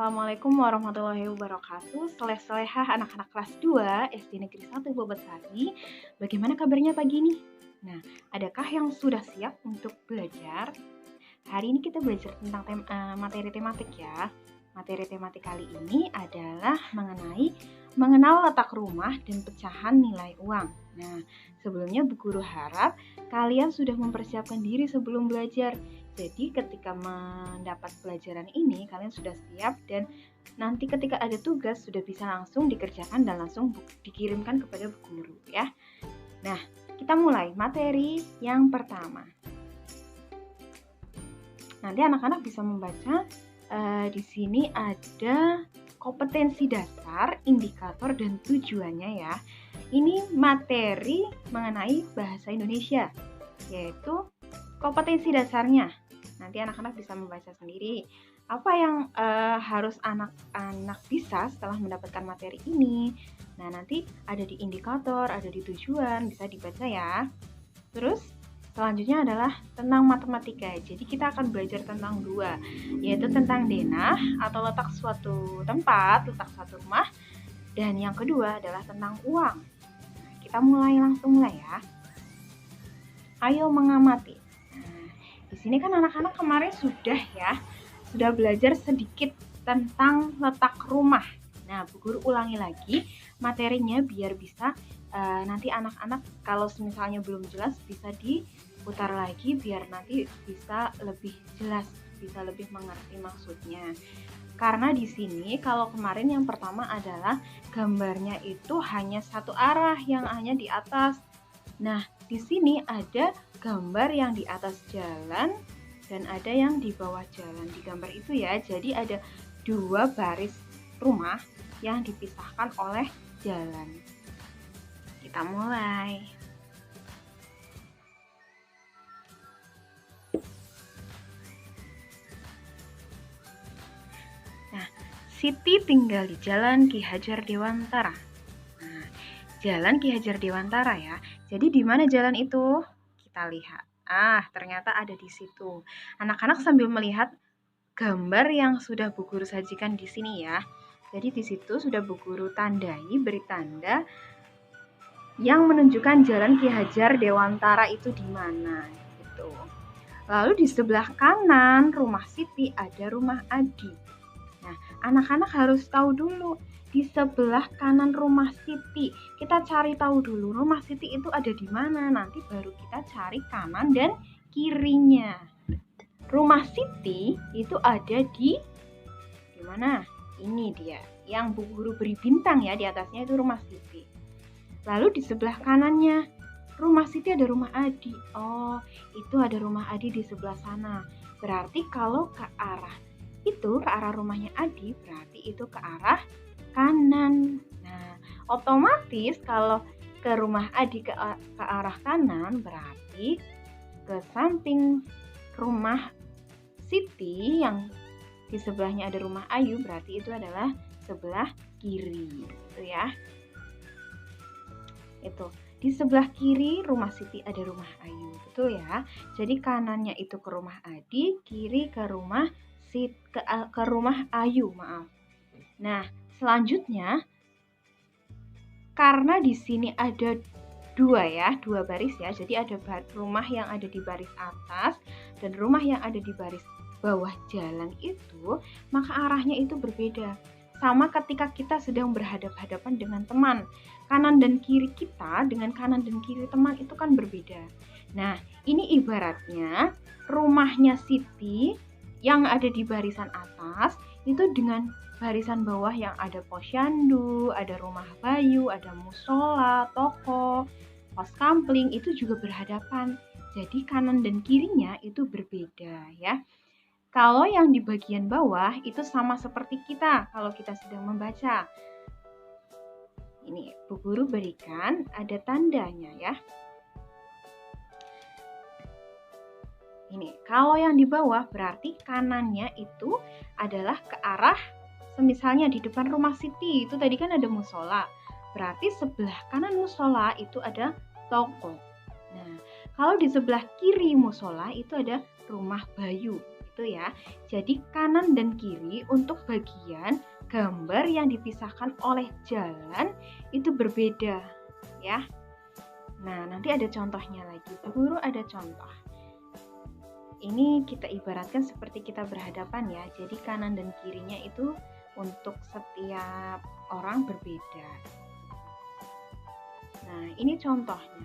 Assalamualaikum warahmatullahi wabarakatuh. Seleh-selehah anak-anak kelas 2 SD Negeri 1 Bobotari. Bagaimana kabarnya pagi ini? Nah, adakah yang sudah siap untuk belajar? Hari ini kita belajar tentang materi tematik ya. Materi tematik kali ini adalah mengenal letak rumah dan pecahan nilai uang. Nah, sebelumnya Bu Guru harap kalian sudah mempersiapkan diri sebelum belajar. Jadi ketika mendapat pelajaran ini kalian sudah siap dan nanti ketika ada tugas sudah bisa langsung dikerjakan dan langsung dikirimkan kepada Bu Guru ya. Nah, kita mulai materi yang pertama. Nanti anak-anak bisa membaca di sini ada kompetensi dasar, indikator, dan tujuannya ya. Ini materi mengenai bahasa Indonesia, yaitu kompetensi dasarnya. Nanti anak-anak bisa membaca sendiri. Apa yang harus anak-anak bisa setelah mendapatkan materi ini? Nah, nanti ada di indikator, ada di tujuan, bisa dibaca ya. Terus selanjutnya adalah tentang matematika. Jadi kita akan belajar tentang dua, yaitu tentang denah atau letak suatu tempat, letak suatu rumah, dan yang kedua adalah tentang uang. Nah, kita langsung mulai ya. Ayo mengamati. Nah, di sini kan anak-anak kemarin sudah belajar sedikit tentang letak rumah. Nah, Bu Guru ulangi lagi materinya biar bisa nanti anak-anak kalau misalnya belum jelas bisa diputar lagi biar nanti bisa lebih jelas, bisa lebih mengerti maksudnya. Karena di sini kalau kemarin yang pertama adalah gambarnya itu hanya satu arah yang hanya di atas. Nah, di sini ada gambar yang di atas jalan dan ada yang di bawah jalan di gambar itu ya. Jadi ada dua baris rumah yang dipisahkan oleh jalan. Kita mulai. Nah, Siti tinggal di Jalan Ki Hajar Dewantara. Nah, Jalan Ki Hajar Dewantara ya. Jadi di mana jalan itu? Kita lihat. Ternyata ada di situ. Anak-anak sambil melihat gambar yang sudah Bu Guru sajikan di sini ya. Jadi di situ sudah Bu Guru tandai, beri tanda yang menunjukkan Jalan Ki Hajar Dewantara itu di mana gitu. Lalu di sebelah kanan rumah Siti ada rumah Adi. Nah, anak-anak harus tahu dulu di sebelah kanan rumah Siti. Kita cari tahu dulu rumah Siti itu ada di mana. Nanti baru kita cari kanan dan kirinya. Rumah Siti itu ada di mana? Ini dia. Yang Bu Guru beri bintang ya, di atasnya itu rumah Siti. Lalu di sebelah kanannya rumah Siti ada rumah Adi. Oh, itu ada rumah Adi di sebelah sana. Berarti kalau ke arah rumahnya Adi, berarti itu ke arah kanan. Nah, otomatis kalau ke rumah Adi ke arah kanan, berarti ke samping rumah Siti yang di sebelahnya ada rumah Ayu, berarti itu adalah sebelah kiri. Itu ya. Itu di sebelah kiri rumah Siti ada rumah Ayu, betul ya. Jadi kanannya itu ke rumah Adi, kiri ke rumah ke rumah Ayu, maaf. Nah, selanjutnya karena di sini ada dua baris ya. Jadi ada rumah yang ada di baris atas dan rumah yang ada di baris bawah jalan itu, maka arahnya itu berbeda. Sama ketika kita sedang berhadapan-hadapan dengan teman. Kanan dan kiri kita dengan kanan dan kiri teman itu kan berbeda. Nah, ini ibaratnya rumahnya Siti yang ada di barisan atas itu dengan barisan bawah yang ada posyandu, ada rumah Bayu, ada musola, toko, pos kampling itu juga berhadapan. Jadi kanan dan kirinya itu berbeda ya. Kalau yang di bagian bawah itu sama seperti kita kalau kita sedang membaca. Ini Bu Guru berikan ada tandanya ya. Ini kalau yang di bawah berarti kanannya itu adalah ke arah misalnya di depan rumah Siti itu tadi kan ada musola. Berarti sebelah kanan musola itu ada toko. Nah, kalau di sebelah kiri musola itu ada rumah Bayu Itu ya. Jadi kanan dan kiri untuk bagian gambar yang dipisahkan oleh jalan itu berbeda ya. Nah, nanti ada contohnya lagi. Bu Guru ada contoh. Ini kita ibaratkan seperti kita berhadapan ya. Jadi kanan dan kirinya itu untuk setiap orang berbeda. Nah, ini contohnya.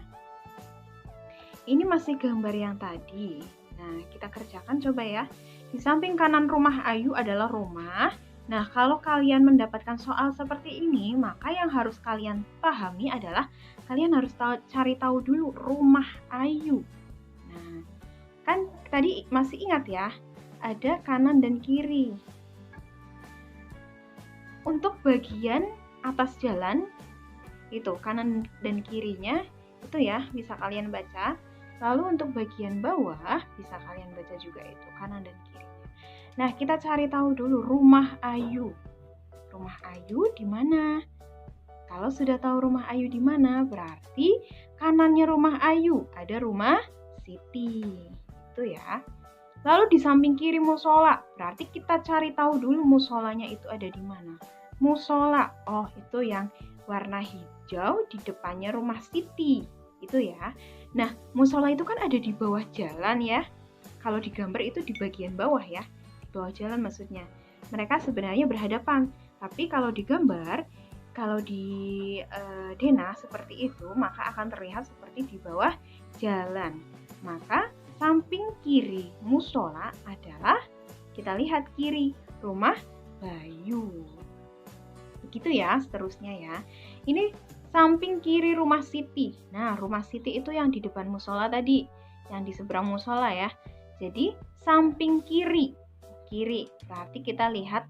Ini masih gambar yang tadi. Nah, kita kerjakan coba ya. Di samping kanan rumah Ayu adalah rumah. Nah, kalau kalian mendapatkan soal seperti ini, maka yang harus kalian pahami adalah kalian harus cari tahu dulu rumah Ayu. Nah, kan tadi masih ingat ya, ada kanan dan kiri. Untuk bagian atas jalan, itu kanan dan kirinya, itu ya bisa kalian baca. Lalu untuk bagian bawah, bisa kalian baca juga itu, kanan dan kirinya. Nah, kita cari tahu dulu rumah Ayu. Rumah Ayu di mana? Kalau sudah tahu rumah Ayu di mana, berarti kanannya rumah Ayu ada rumah Siti. Itu ya. Lalu di samping kiri musola, berarti kita cari tahu dulu musolanya itu ada di mana. Musola, oh itu yang warna hijau di depannya rumah Siti. Itu ya. Nah, musola itu kan ada di bawah jalan ya. Kalau di gambar itu di bagian bawah ya. Di bawah jalan maksudnya. Mereka sebenarnya berhadapan. Tapi kalau di gambar, kalau di Dena seperti itu, maka akan terlihat seperti di bawah jalan. Maka samping kiri musola adalah, kita lihat kiri, rumah Bayu. Begitu ya seterusnya ya. Ini samping kiri rumah Siti. Nah, rumah Siti itu yang di depan musola tadi, yang di seberang musola ya. Jadi, samping kiri. Kiri, berarti kita lihat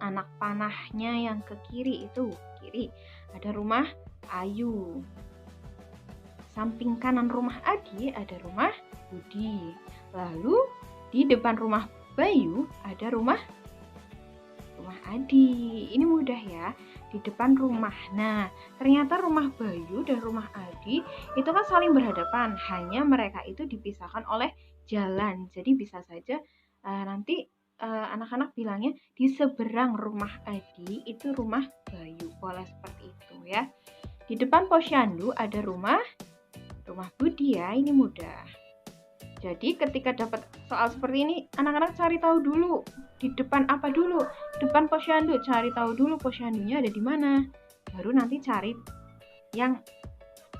anak panahnya yang ke kiri itu. Kiri, ada rumah Ayu. Samping kanan rumah Adi, ada rumah Budi. Lalu, di depan rumah Bayu, ada rumah Adi. Ini mudah ya, di depan rumah. Nah, ternyata rumah Bayu dan rumah Adi itu kan saling berhadapan, hanya mereka itu dipisahkan oleh jalan. Jadi bisa saja nanti anak-anak bilangnya di seberang rumah Adi itu rumah Bayu. Boleh seperti itu ya. Di depan Posyandu ada rumah Budi ya. Ini mudah. Jadi ketika dapat soal seperti ini, anak-anak cari tahu dulu di depan apa dulu. Depan Posyandu, cari tahu dulu posyandunya ada di mana. Baru nanti cari yang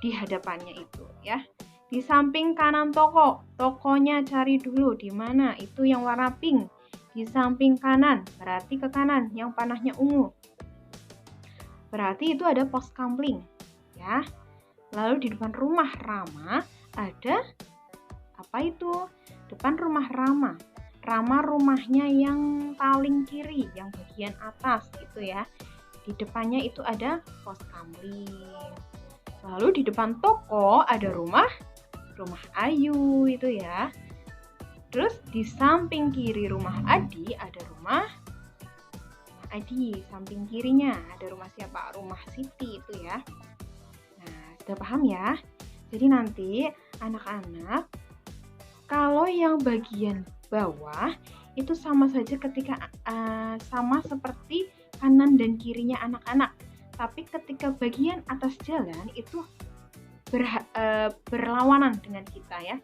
di hadapannya itu ya. Di samping kanan toko, tokonya cari dulu di mana. Itu yang warna pink. Di samping kanan, berarti ke kanan yang panahnya ungu. Berarti itu ada pos kamling ya. Lalu di depan rumah Rama ada apa itu? Depan rumah Rama. Rama rumahnya yang paling kiri, yang bagian atas gitu ya. Di depannya itu ada pos kamling. Lalu di depan toko ada rumah Ayu itu ya. Terus di samping kiri rumah Adi ada rumah Adi. Samping kirinya ada rumah siapa? Rumah Siti itu ya. Nah, sudah paham ya? Jadi nanti anak-anak, kalau yang bagian bawah itu sama saja ketika sama seperti kanan dan kirinya anak-anak. Tapi ketika bagian atas jalan itu berlawanan dengan kita ya.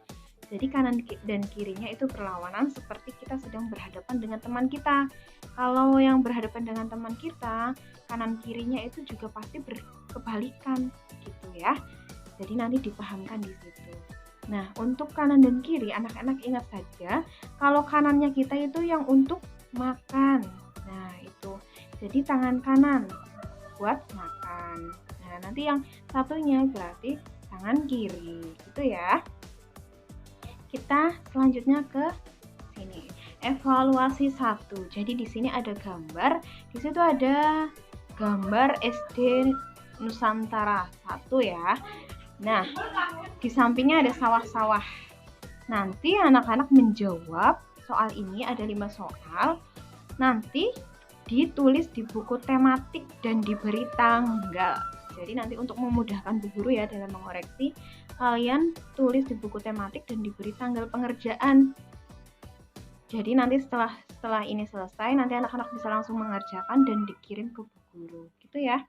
Jadi kanan dan kirinya itu berlawanan seperti kita sedang berhadapan dengan teman kita. Kalau yang berhadapan dengan teman kita, kanan kirinya itu juga pasti berkebalikan gitu ya. Jadi nanti dipahamkan di situ. Nah, untuk kanan dan kiri, anak-anak ingat saja, kalau kanannya kita itu yang untuk makan. Nah, itu. Jadi tangan kanan buat makan. Nah, nanti yang satunya berarti tangan kiri. Gitu ya. Kita selanjutnya ke sini. Evaluasi 1. Jadi di sini ada gambar. Di situ ada gambar SD Nusantara 1 ya. Nah, di sampingnya ada sawah-sawah. Nanti anak-anak menjawab soal ini, ada 5 soal. Nanti ditulis di buku tematik dan diberi tanggal. Jadi nanti untuk memudahkan Bu Guru ya dalam mengoreksi, kalian tulis di buku tematik dan diberi tanggal pengerjaan. Jadi nanti setelah ini selesai, nanti anak-anak bisa langsung mengerjakan dan dikirim ke bu guru, gitu ya.